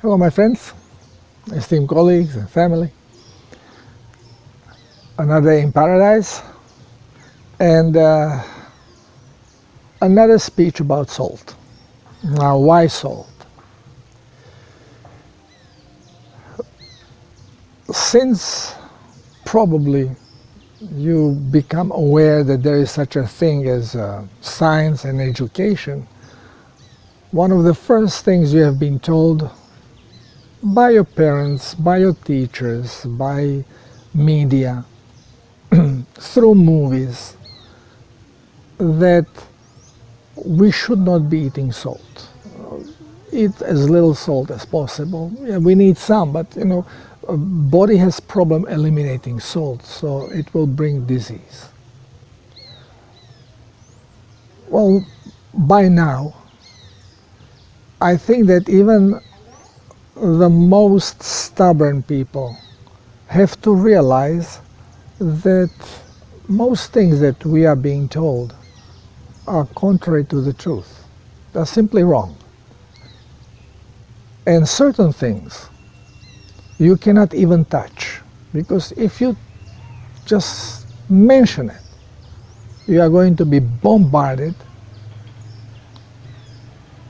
Hello my friends, esteemed colleagues and family. Another day in paradise and another speech about salt. Now why salt? Since probably you become aware that there is such a thing as science and education, one of the first things you have been told by your parents, by your teachers, by media, through movies, that we should not be eating salt. Eat as little salt as possible. Yeah, we need some, but body has problem eliminating salt, so it will bring disease. Well, by now, I think that even the most stubborn people have to realize that most things that we are being told are contrary to the truth. They're simply wrong. And certain things you cannot even touch, because if you just mention it, you are going to be bombarded,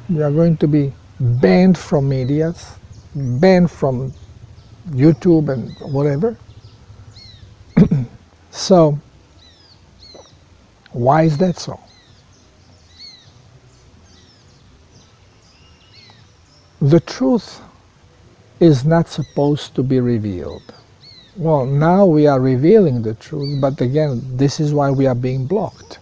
you are going to be banned from medias, banned from YouTube and whatever. So, why is that so? The truth is not supposed to be revealed. Well, now we are revealing the truth, but again, this is why we are being blocked.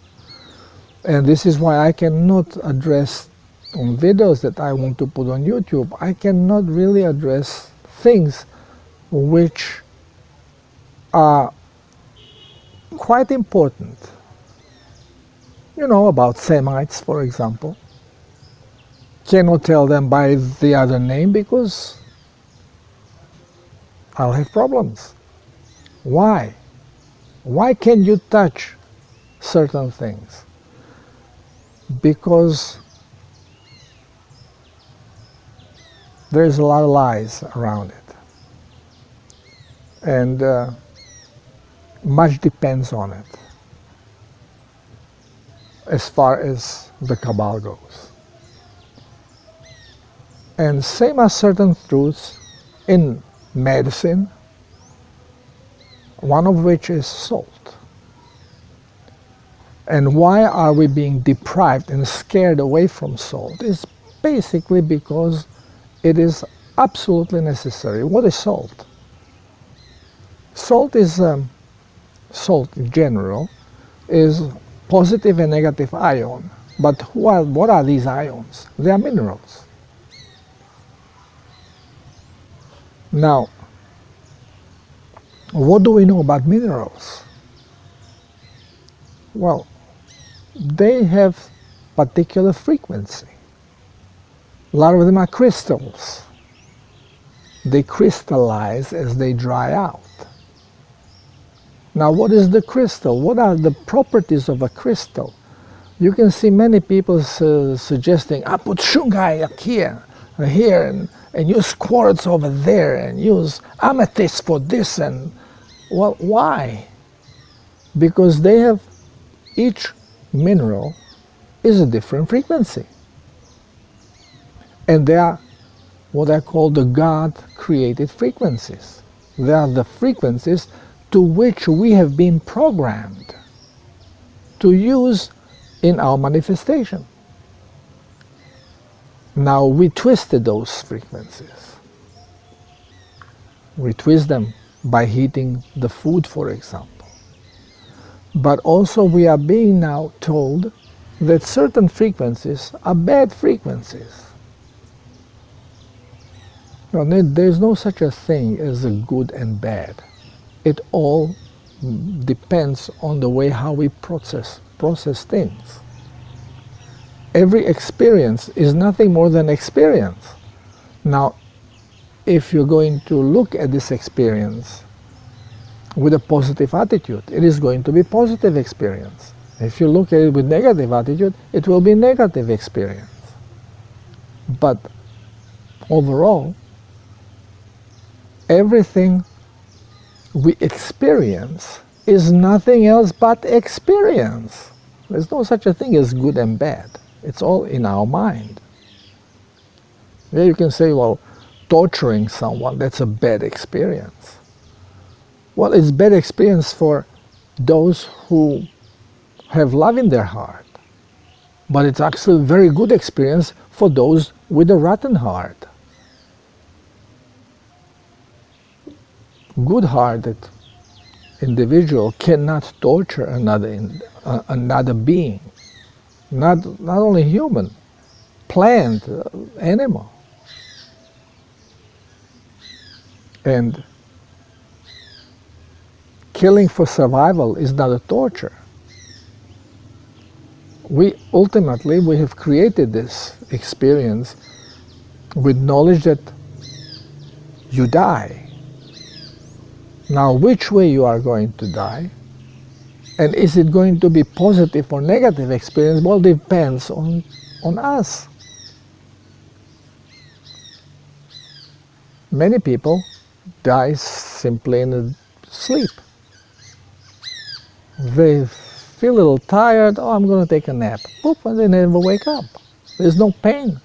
And this is why I cannot address on videos that I want to put on YouTube, I cannot really address things which are quite important. About Semites, for example. Cannot tell them by the other name because I'll have problems. Why? Why can you touch certain things? Because there's a lot of lies around it. And much depends on it as far as the cabal goes. And same as certain truths in medicine, one of which is salt. And why are we being deprived and scared away from salt? It's basically because it is absolutely necessary. What is salt? Salt is, salt in general, is positive and negative ion. But what are these ions? They are minerals. Now, what do we know about minerals? Well, they have particular frequency. A lot of them are crystals. They crystallize as they dry out. Now, what is the crystal? What are the properties of a crystal? You can see many people suggesting, put shungite here, and use quartz over there, and use amethyst for this, and well, why? Because they have, each mineral is a different frequency. And they are what I call the God-created frequencies. They are the frequencies to which we have been programmed to use in our manifestation. Now we twisted those frequencies. We twist them by heating the food, for example. But also we are being now told that certain frequencies are bad frequencies. Now, there's no such a thing as a good and bad. It all depends on the way how we process things. Every experience is nothing more than experience. Now, if you're going to look at this experience with a positive attitude, it is going to be positive experience. If you look at it with negative attitude, it will be negative experience. But overall, everything we experience is nothing else but experience. There's no such a thing as good and bad. It's all in our mind. Yeah, you can say, well, torturing someone, that's a bad experience. Well, it's bad experience for those who have love in their heart. But it's actually a very good experience for those with a rotten heart. Good-hearted individual cannot torture another being, not only human, plant, animal. And killing for survival is not a torture. We have created this experience with knowledge that you die. Now, which way you are going to die, and is it going to be positive or negative experience, well, depends on us. Many people die simply in a sleep. They feel a little tired, oh, I'm going to take a nap. Boop, and they never wake up. There's no pain.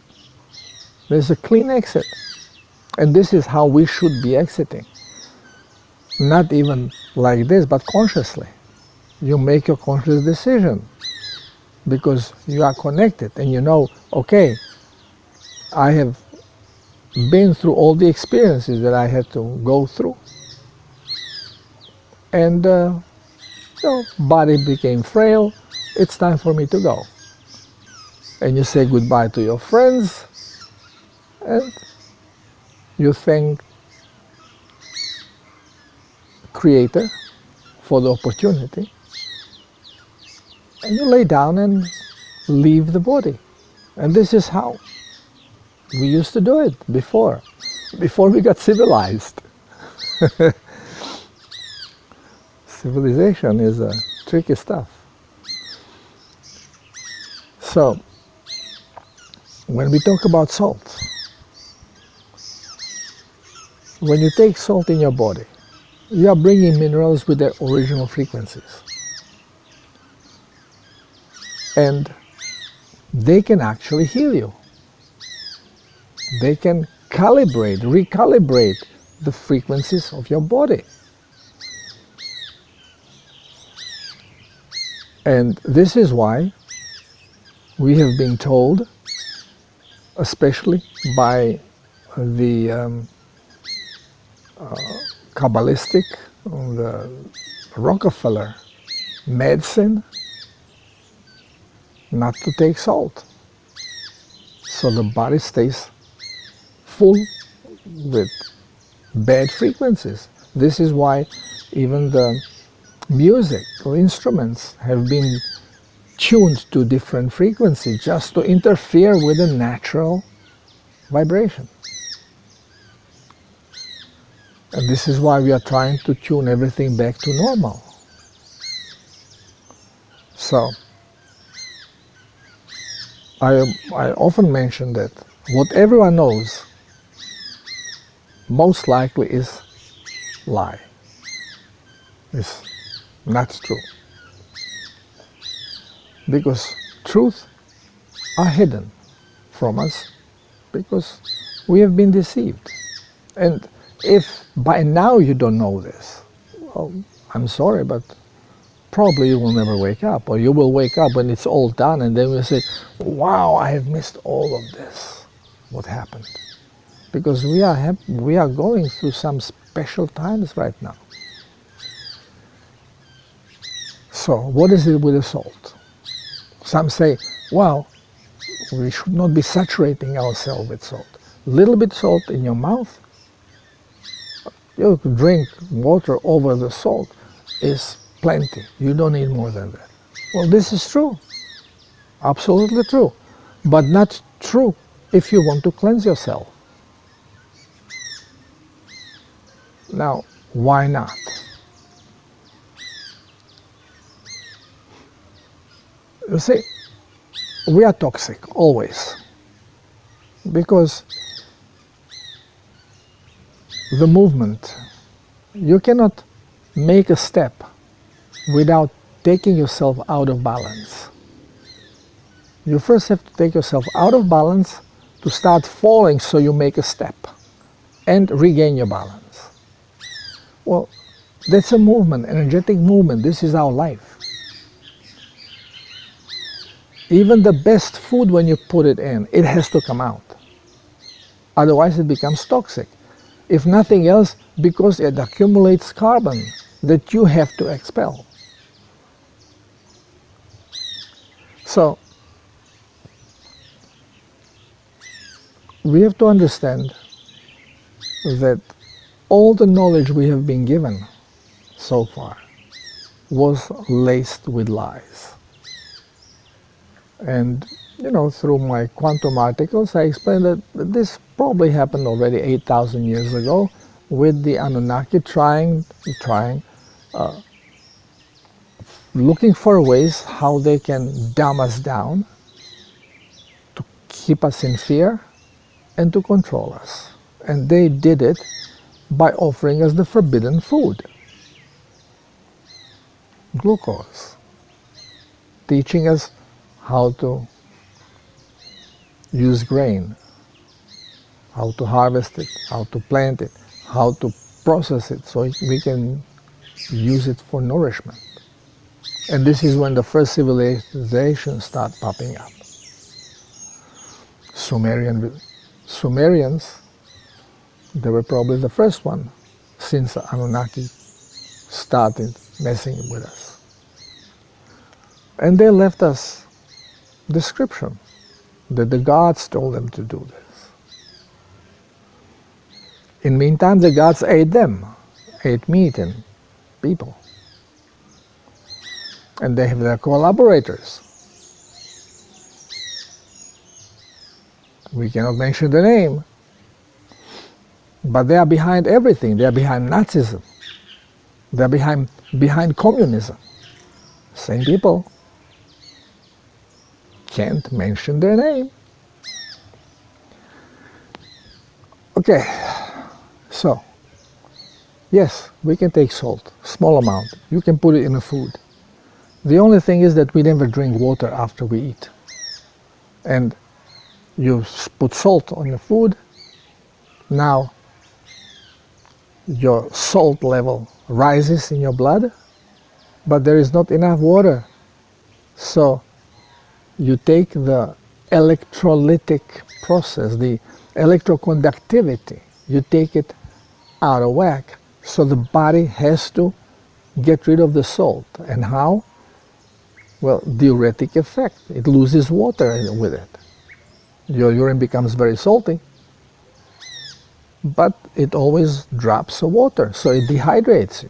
There's a clean exit. And this is how we should be exiting. Not even like this, but consciously. You make your conscious decision because you are connected and you know, okay, I have been through all the experiences that I had to go through. And body became frail, it's time for me to go. And you say goodbye to your friends and you thank Creator for the opportunity, and you lay down and leave the body. And this is how we used to do it before we got civilized. Civilization is tricky stuff. So when we talk about salt, when you take salt in your body, you are bringing minerals with their original frequencies. And they can actually heal you. They can recalibrate the frequencies of your body. And this is why we have been told, especially by the Kabbalistic, the Rockefeller medicine, not to take salt. So the body stays full with bad frequencies. This is why even the music or instruments have been tuned to different frequencies just to interfere with the natural vibration. And this is why we are trying to tune everything back to normal. So, I often mention that what everyone knows most likely is lie. It's not true. Because truth are hidden from us because we have been deceived. And if by now you don't know this, well, I'm sorry, but probably you will never wake up, or you will wake up when it's all done and then you'll say, wow, I have missed all of this. What happened? Because we are going through some special times right now. So what is it with the salt? Some say, well, we should not be saturating ourselves with salt. Little bit salt in your mouth, you drink water over the salt is plenty. You don't need more than that. Well, this is true. Absolutely true. But not true if you want to cleanse yourself. Now, why not? You see, we are toxic, always. Because the movement. You cannot make a step without taking yourself out of balance. You first have to take yourself out of balance to start falling so you make a step and regain your balance. Well, that's a movement, energetic movement. This is our life. Even the best food, when you put it in, it has to come out. Otherwise it becomes toxic. If nothing else, because it accumulates carbon that you have to expel. So, we have to understand that all the knowledge we have been given so far was laced with lies. And, you know, through my quantum articles, I explained that this probably happened already 8,000 years ago with the Anunnaki looking for ways how they can dumb us down, to keep us in fear, and to control us. And they did it by offering us the forbidden food, glucose, teaching us how to use grain, how to harvest it, how to plant it, how to process it so we can use it for nourishment. And this is when the first civilizations start popping up. Sumerians, they were probably the first one since Anunnaki started messing with us. And they left us description that the gods told them to do this. In the meantime, the gods ate them, ate meat and people. And they have their collaborators. We cannot mention the name, but they are behind everything. They are behind Nazism. They are behind communism. Same people. Can't mention their name. Okay, so, yes, we can take salt, small amount. You can put it in a food. The only thing is that we never drink water after we eat. And you put salt on your food, now your salt level rises in your blood, but there is not enough water. So you take the electrolytic process, the electroconductivity, you take it out of whack. So the body has to get rid of the salt. And how? Well, diuretic effect. It loses water with it. Your urine becomes very salty, but it always drops the water, so it dehydrates you.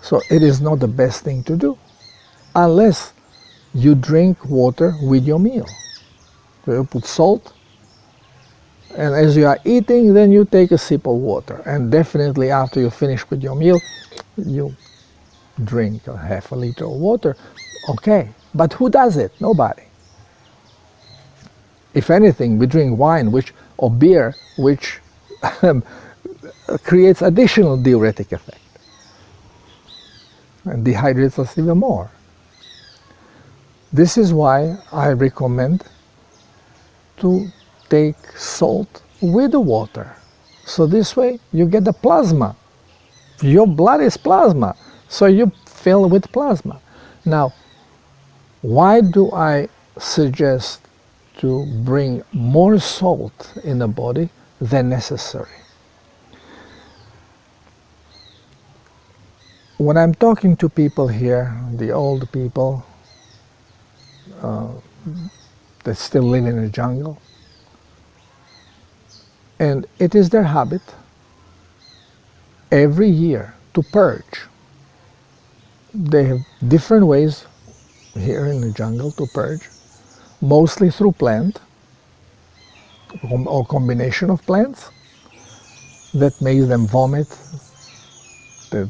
So it is not the best thing to do, unless you drink water with your meal. So you put salt, and as you are eating, then you take a sip of water. And definitely after you finish with your meal, you drink a half a liter of water. Okay, but who does it? Nobody. If anything, we drink wine or beer, which creates additional diuretic effect and dehydrates us even more. This is why I recommend to take salt with the water. So this way you get the plasma. Your blood is plasma, so you fill with plasma. Now, why do I suggest to bring more salt in the body than necessary? When I'm talking to people here, the old people that still live in the jungle, and it is their habit every year to purge. They have different ways here in the jungle to purge, mostly through plant or combination of plants that makes them vomit, that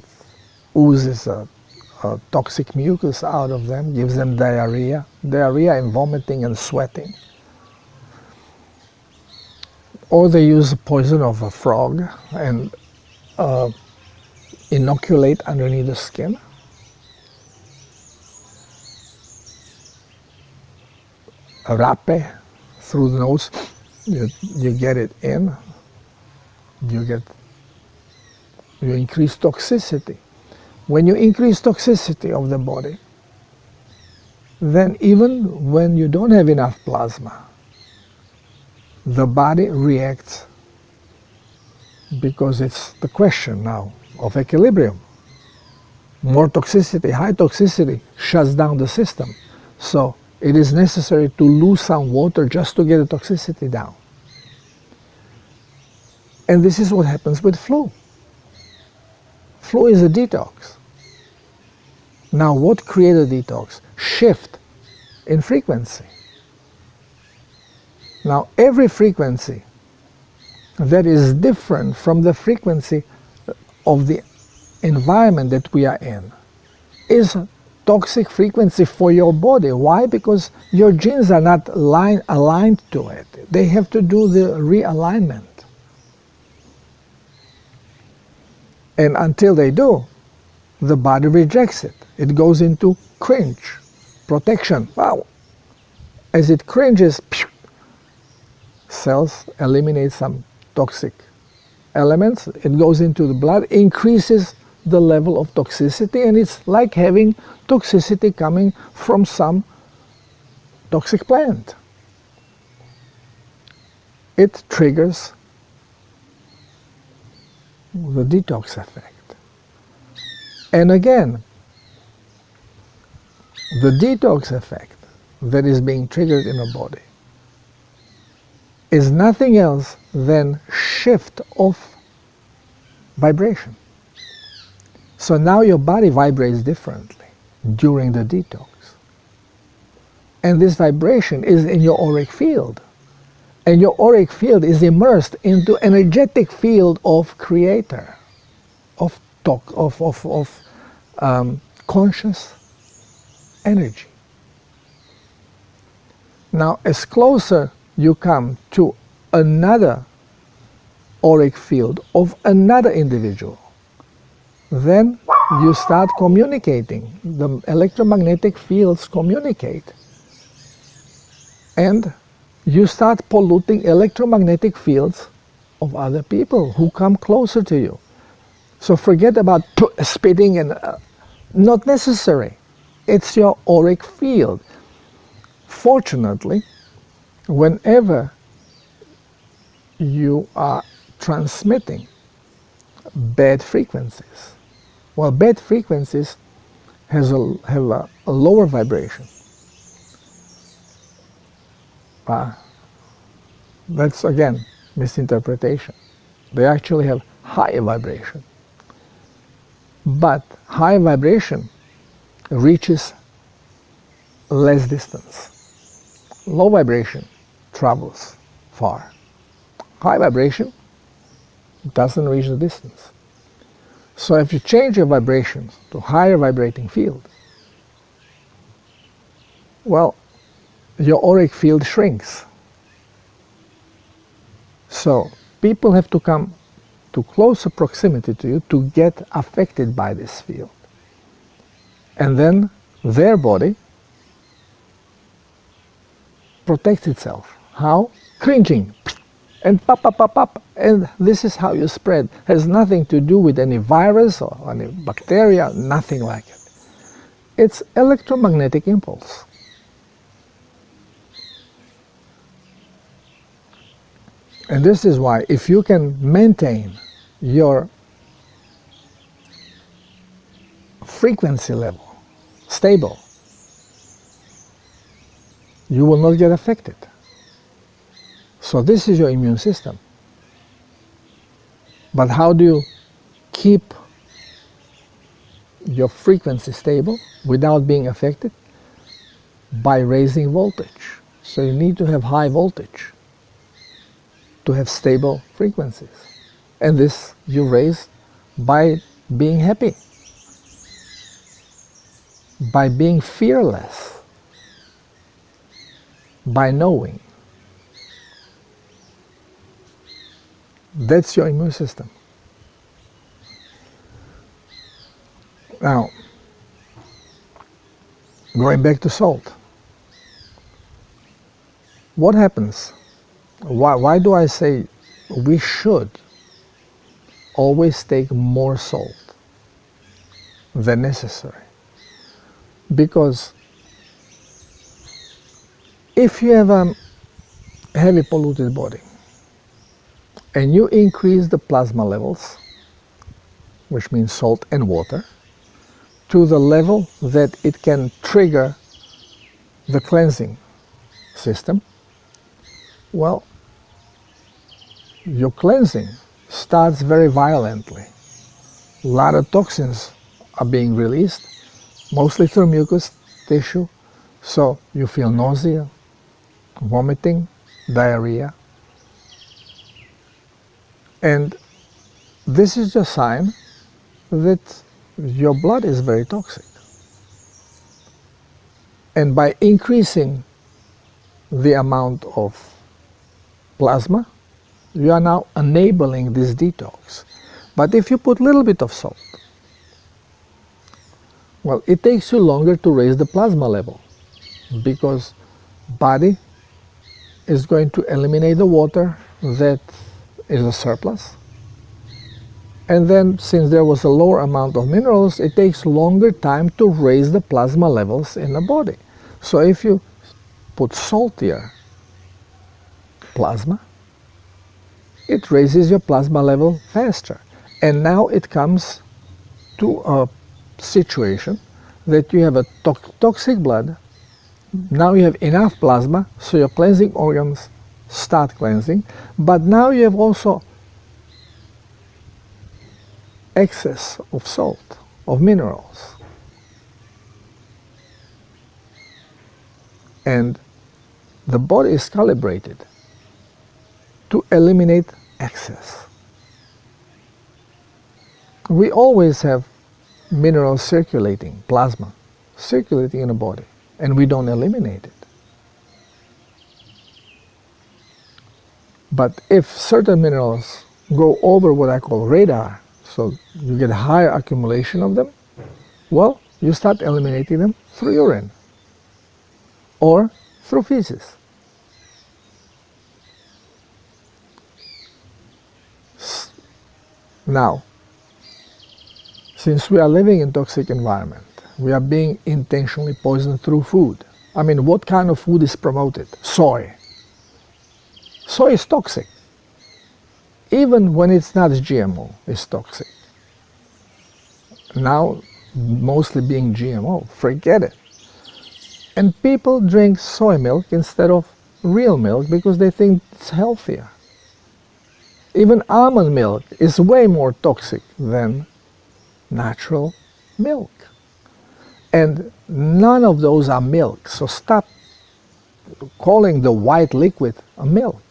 oozes a toxic mucus out of them, gives them diarrhea and vomiting and sweating. or they use the poison of a frog and inoculate underneath the skin. A rape through the nose, you get it in, you increase toxicity. When you increase toxicity of the body, then even when you don't have enough plasma, the body reacts, because it's the question now of equilibrium. More toxicity, high toxicity shuts down the system. So it is necessary to lose some water just to get the toxicity down. And this is what happens with flu. Flu is a detox. Now what creates a detox? Shift in frequency. Now every frequency that is different from the frequency of the environment that we are in is a toxic frequency for your body. Why? Because your genes are not aligned to it. They have to do the realignment. And until they do, the body rejects it. It goes into cringe, protection. Wow. As it cringes, cells eliminate some toxic elements. It goes into the blood, increases the level of toxicity, and it's like having toxicity coming from some toxic plant. It triggers the detox effect. And again, the detox effect that is being triggered in the body is nothing else than shift of vibration. So now your body vibrates differently during the detox. And this vibration is in your auric field. And your auric field is immersed into energetic field of creator, of conscious energy. Now, as closer you come to another auric field of another individual, then you start communicating. The electromagnetic fields communicate. And you start polluting electromagnetic fields of other people who come closer to you. So forget about spitting and not necessary. It's your auric field. Fortunately, whenever you are transmitting bad frequencies, well, bad frequencies have a lower vibration. That's again misinterpretation. They actually have higher vibration. But high vibration reaches less distance. Low vibration travels far. High vibration doesn't reach the distance. So if you change your vibrations to higher vibrating field, well, your auric field shrinks. So people have to come to closer proximity to you to get affected by this field. And then their body protects itself. How? Cringing. And pop, pop, pop, pop. And this is how you spread. Has nothing to do with any virus or any bacteria, nothing like it. It's electromagnetic impulse. And this is why, if you can maintain your frequency level stable, you will not get affected. So this is your immune system. But how do you keep your frequency stable without being affected? By raising voltage. So you need to have high voltage to have stable frequencies. And this you raise by being happy, by being fearless, by knowing. That's your immune system. Now, going back to salt. What happens? Why do I say we should always take more salt than necessary? Because if you have a heavy polluted body and you increase the plasma levels, which means salt and water, to the level that it can trigger the cleansing system, well, your cleansing starts very violently. A lot of toxins are being released, mostly through mucous tissue, so you feel nausea, vomiting, diarrhea. And this is a sign that your blood is very toxic. And by increasing the amount of plasma, you are now enabling this detox. But if you put a little bit of salt, well, it takes you longer to raise the plasma level because body is going to eliminate the water that is a surplus. And then, since there was a lower amount of minerals, it takes longer time to raise the plasma levels in the body. So if you put saltier plasma, it raises your plasma level faster. And now it comes to a situation that you have a toxic blood. Now you have enough plasma, so your cleansing organs start cleansing, but now you have also excess of salt, of minerals. And the body is calibrated to eliminate excess. We always have minerals circulating, plasma circulating in the body, and we don't eliminate it. But if certain minerals go over what I call radar, so you get higher accumulation of them, well, you start eliminating them through urine or through feces. Now, since we are living in a toxic environment, we are being intentionally poisoned through food. I mean, what kind of food is promoted? Soy. Soy is toxic. Even when it's not GMO, it's toxic. Now, mostly being GMO, forget it. And people drink soy milk instead of real milk because they think it's healthier. Even almond milk is way more toxic than natural milk. And none of those are milk, so stop calling the white liquid a milk.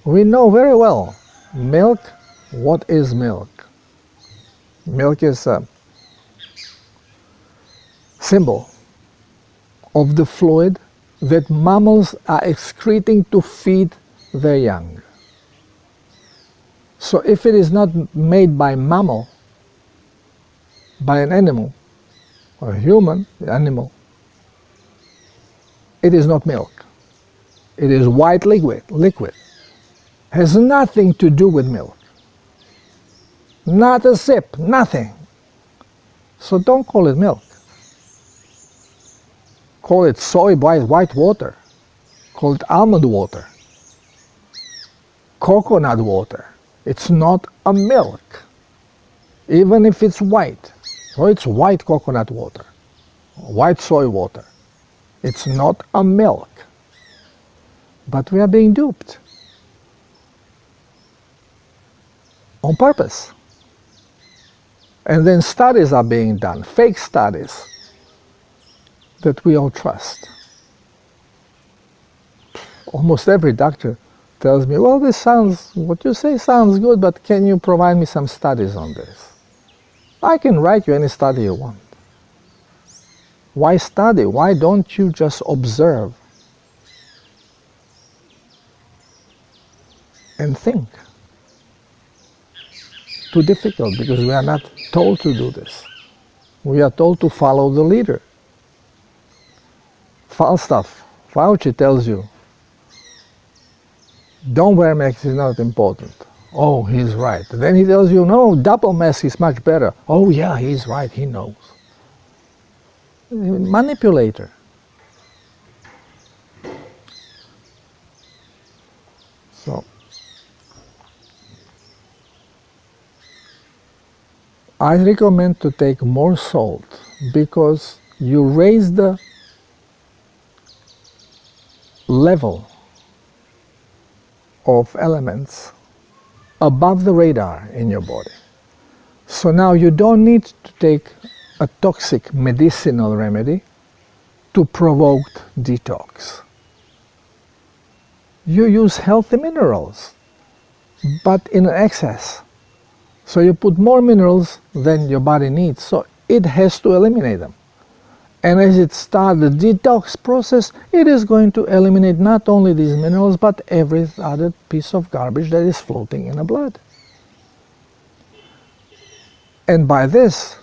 We know very well, milk, what is milk? Milk is a symbol of the fluid that mammals are excreting to feed their young. So if it is not made by mammal, by an animal, or a human animal, it is not milk. It is white liquid. Has nothing to do with milk. Not a sip, nothing. So don't call it milk. Call it soy white water. Call it almond water. Coconut water. It's not a milk. Even if it's white. So it's white coconut water. White soy water. It's not a milk. But we are being duped. On purpose. And then studies are being done, fake studies, that we all trust. Almost every doctor tells me, well, what you say sounds good, but can you provide me some studies on this? I can write you any study you want. Why study? Why don't you just observe and think. Too difficult because we are not told to do this. We are told to follow the leader. False stuff. Fauci tells you, don't wear mask, it's not important. Oh, he's right. Then he tells you, no, double mask is much better. Oh yeah, he's right, he knows. Manipulator. So, I recommend to take more salt because you raise the level of elements above the radar in your body. So now you don't need to take a toxic medicinal remedy to provoke detox. You use healthy minerals, but in excess. So you put more minerals than your body needs, so it has to eliminate them. And as it starts the detox process, it is going to eliminate not only these minerals, but every other piece of garbage that is floating in the blood. And by this,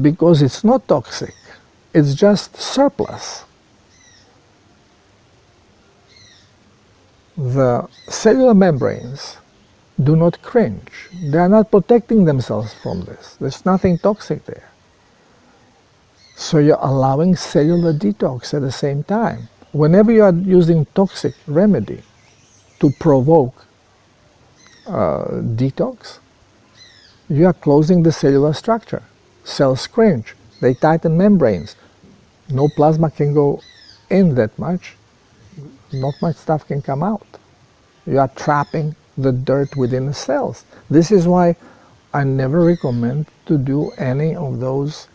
because it's not toxic, it's just surplus, the cellular membranes do not cringe. They are not protecting themselves from this. There's nothing toxic there. So you're allowing cellular detox at the same time. Whenever you are using toxic remedy to provoke detox, you are closing the cellular structure. Cells cringe. They tighten membranes. No plasma can go in that much. Not much stuff can come out. You are trapping the dirt within the cells. This is why I never recommend to do any of those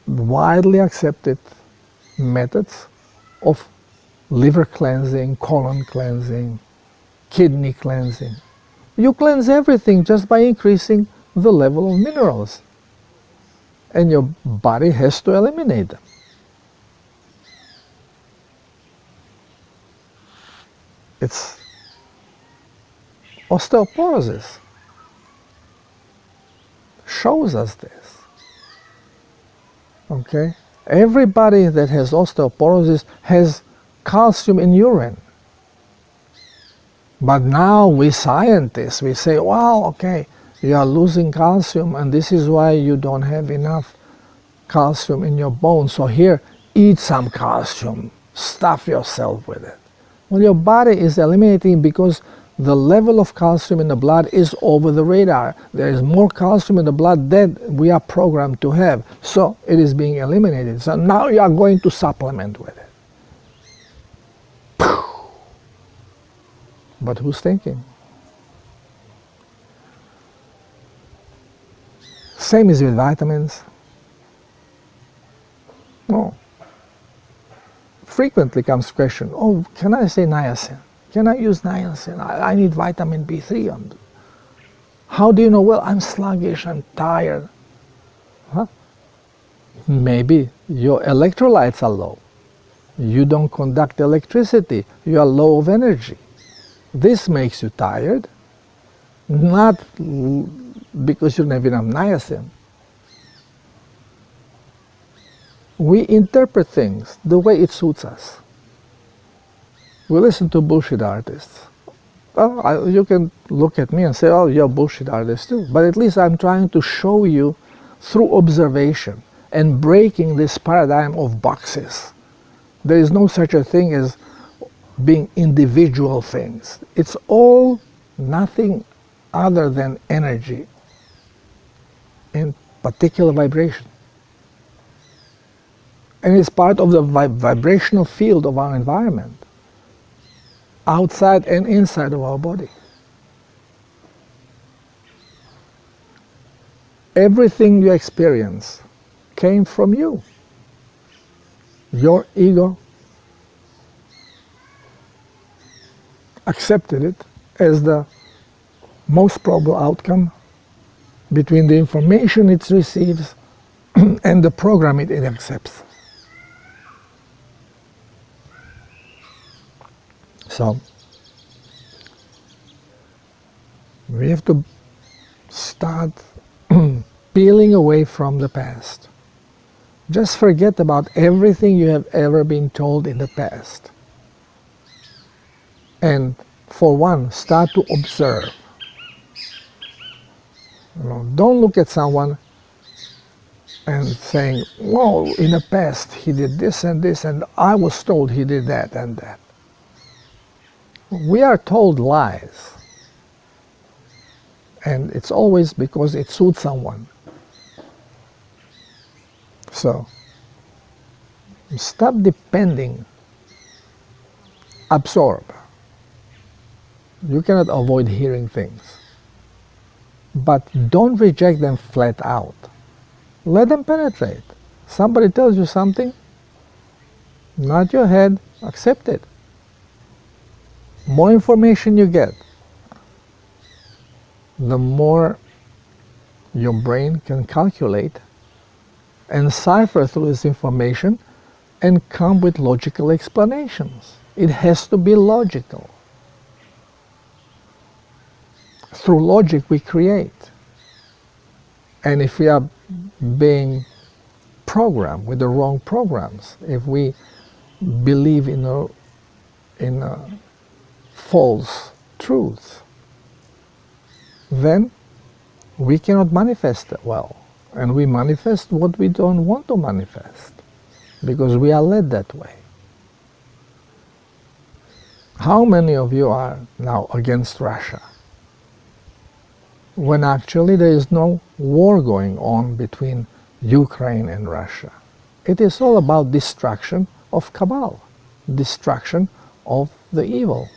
widely accepted methods of liver cleansing, colon cleansing, kidney cleansing. You cleanse everything just by increasing the level of minerals, and your body has to eliminate them. It's osteoporosis shows us this. Okay? Everybody that has osteoporosis has calcium in urine. But now we scientists, we say, well, okay, you are losing calcium and this is why you don't have enough calcium in your bones. So here, eat some calcium, stuff yourself with it. Well, your body is eliminating because the level of calcium in the blood is over the radar. There is more calcium in the blood than we are programmed to have. So it is being eliminated. So now you are going to supplement with it. But who's thinking? Same is with vitamins. No. Frequently comes question, oh, can I say niacin? Can I use niacin? I need vitamin B3. How do you know? Well, I'm sluggish, I'm tired. Huh? Maybe your electrolytes are low. You don't conduct electricity. You are low of energy. This makes you tired, not because you don't have enough niacin. We interpret things the way it suits us. We listen to bullshit artists. Well, you can look at me and say, oh, you're a bullshit artist too. But at least I'm trying to show you through observation and breaking this paradigm of boxes. There is no such a thing as being individual things. It's all nothing other than energy in particular vibration. And it's part of the vibrational field of our environment, outside and inside of our body. Everything you experience came from you. Your ego accepted it as the most probable outcome between the information it receives and the program it accepts. So we have to start peeling away from the past. Just forget about everything you have ever been told in the past. And for one, start to observe. Don't look at someone and saying, whoa, in the past he did this and I was told he did that and that. We are told lies. And it's always because it suits someone. So, stop depending. Absorb. You cannot avoid hearing things. But don't reject them flat out. Let them penetrate. Somebody tells you something, nod your head, accept it. More information you get, the more your brain can calculate and cipher through this information and come with logical explanations. It has to be logical. Through logic we create. And if we are being programmed with the wrong programs, if we believe in a false truth, then we cannot manifest it well. And we manifest what we don't want to manifest because we are led that way. How many of you are now against Russia? When actually there is no war going on between Ukraine and Russia. It is all about destruction of cabal, destruction of the evil.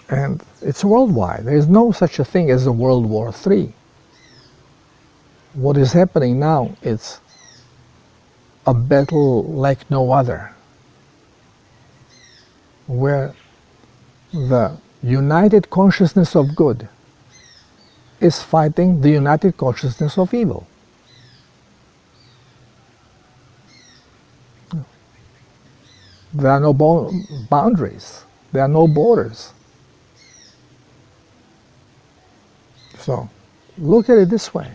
And it's worldwide. There is no such a thing as a World War III. What is happening now is a battle like no other, where the united consciousness of good is fighting the united consciousness of evil. There are no boundaries. There are no borders. So, look at it this way.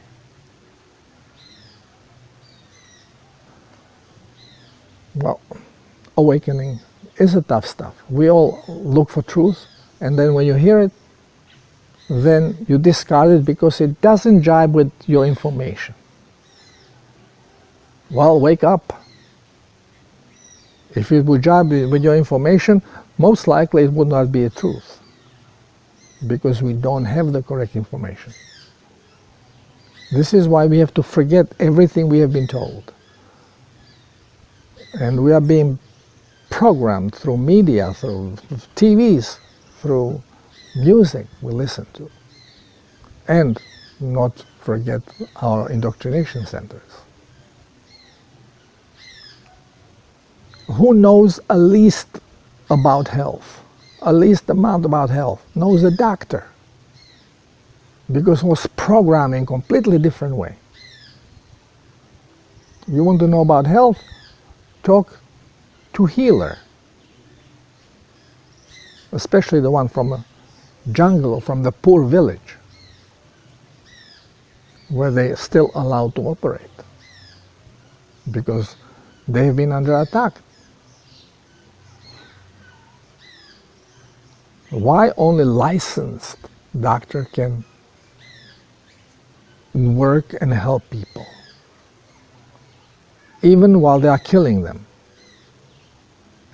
Well, awakening is a tough stuff. We all look for truth, and then when you hear it, then you discard it because it doesn't jibe with your information. Well, wake up. If it would jibe with your information, most likely it would not be a truth, because we don't have the correct information. This is why we have to forget everything we have been told. And we are being programmed through media, through TVs, through music we listen to. And not forget our indoctrination centers. Who knows a least about health? A least amount about health knows a doctor, because he was programmed in a completely different way. You want to know about health? Talk to healer, especially the one from a jungle or from the poor village, where they are still allowed to operate, because they have been under attack. Why only licensed doctor can work and help people, even while they are killing them?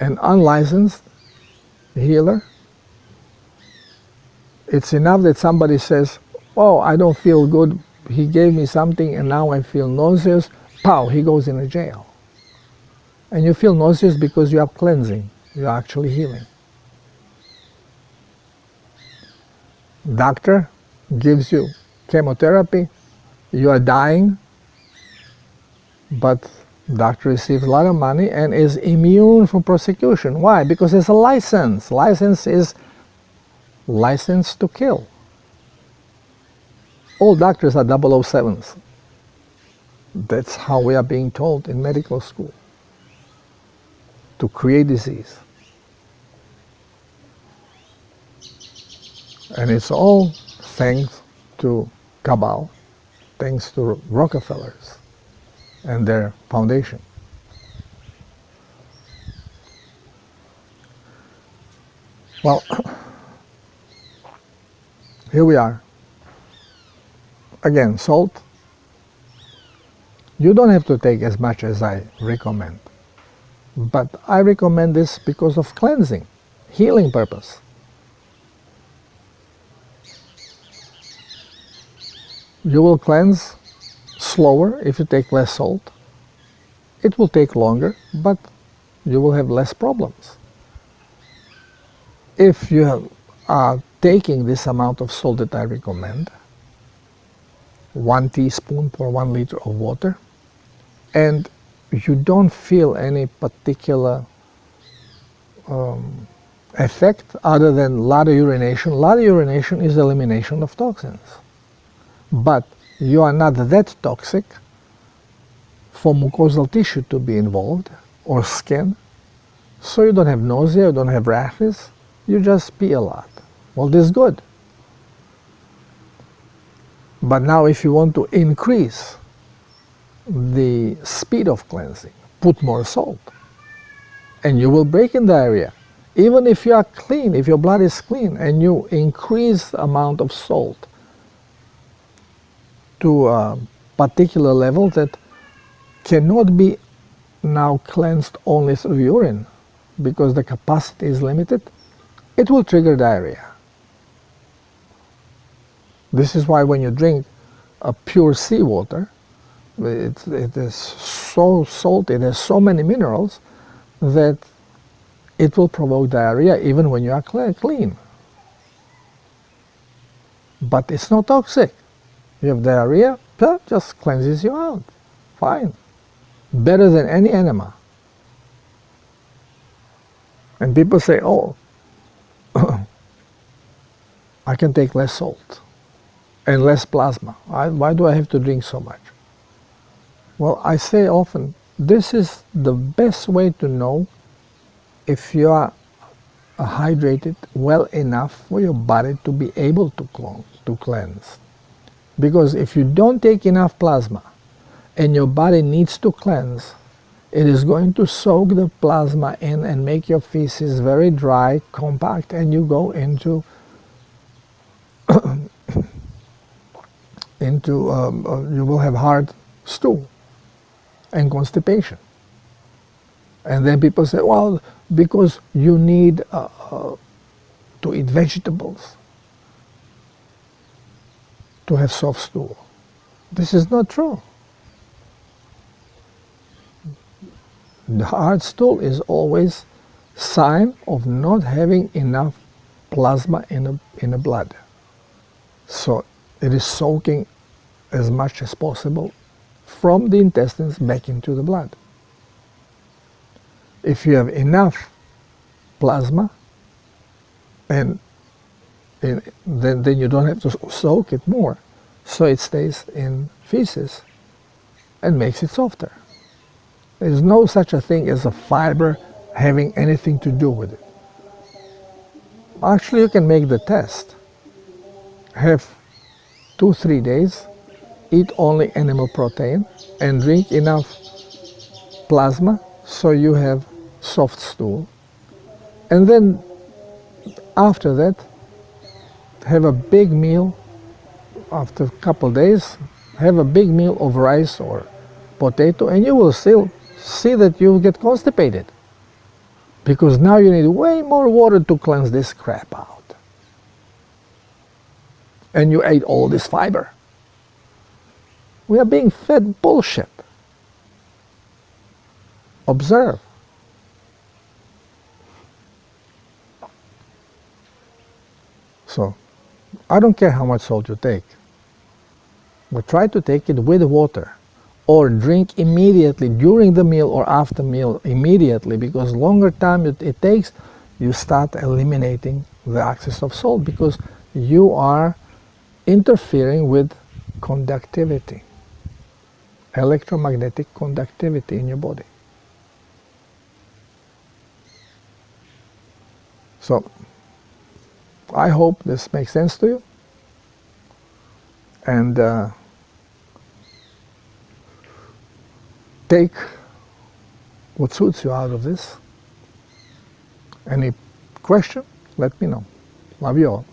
An unlicensed healer, it's enough that somebody says, oh, I don't feel good, he gave me something and now I feel nauseous, pow, he goes in a jail. And you feel nauseous because you are cleansing, you are actually healing. Doctor gives you chemotherapy, you are dying, but doctor receives a lot of money and is immune from prosecution. Why? Because it's a license. License is license to kill. All doctors are 007s. That's how we are being told in medical school. to create disease. And it's all thanks to cabal, thanks to Rockefellers and their foundation. Well, here we are. Again, salt. You don't have to take as much as I recommend. But I recommend this because of cleansing, healing purpose. You will cleanse slower if you take less salt. It will take longer, but you will have less problems. If you are taking this amount of salt that I recommend, 1 teaspoon per 1 liter of water, and you don't feel any particular effect other than a lot of urination. A lot of urination is elimination of toxins. But you are not that toxic for mucosal tissue to be involved, or skin, so you don't have nausea, you don't have rashes, you just pee a lot. Well, this is good. But now if you want to increase the speed of cleansing, put more salt, and you will break in diarrhea. Even if you are clean, if your blood is clean, and you increase the amount of salt to a particular level that cannot be now cleansed only through urine because the capacity is limited, it will trigger diarrhea. This is why when you drink a pure seawater, it is so salty, it has so many minerals that it will provoke diarrhea even when you are clean. But it's not toxic. You have diarrhea, just cleanses you out. Fine. Better than any enema. And people say, oh, I can take less salt and less plasma. Why do I have to drink so much? Well, I say often, this is the best way to know if you are hydrated well enough for your body to be able to cleanse. Because if you don't take enough plasma and your body needs to cleanse, it is going to soak the plasma in and make your feces very dry, compact, and you go into you will have hard stool and constipation. And then people say, well, because you need to eat vegetables to have soft stool. This is not true. The hard stool is always sign of not having enough plasma in the blood. So it is soaking as much as possible from the intestines back into the blood. If you have enough plasma, and then you don't have to soak it more, so it stays in feces and makes it softer. There is no such a thing as a fiber having anything to do with it. Actually, you can make the test. Have 2-3 days, eat only animal protein, and drink enough plasma so you have soft stool. And then after that, have a big meal. After a couple days, have a big meal of rice or potato, and you will still see that you get constipated. Because now you need way more water to cleanse this crap out. And you ate all this fiber. We are being fed bullshit. Observe. So, I don't care how much salt you take, but try to take it with water, or drink immediately during the meal or after meal immediately, because longer time it takes, you start eliminating the excess of salt because you are interfering with conductivity, electromagnetic conductivity in your body. So I hope this makes sense to you, and take what suits you out of this. Any question, let me know. Love you all.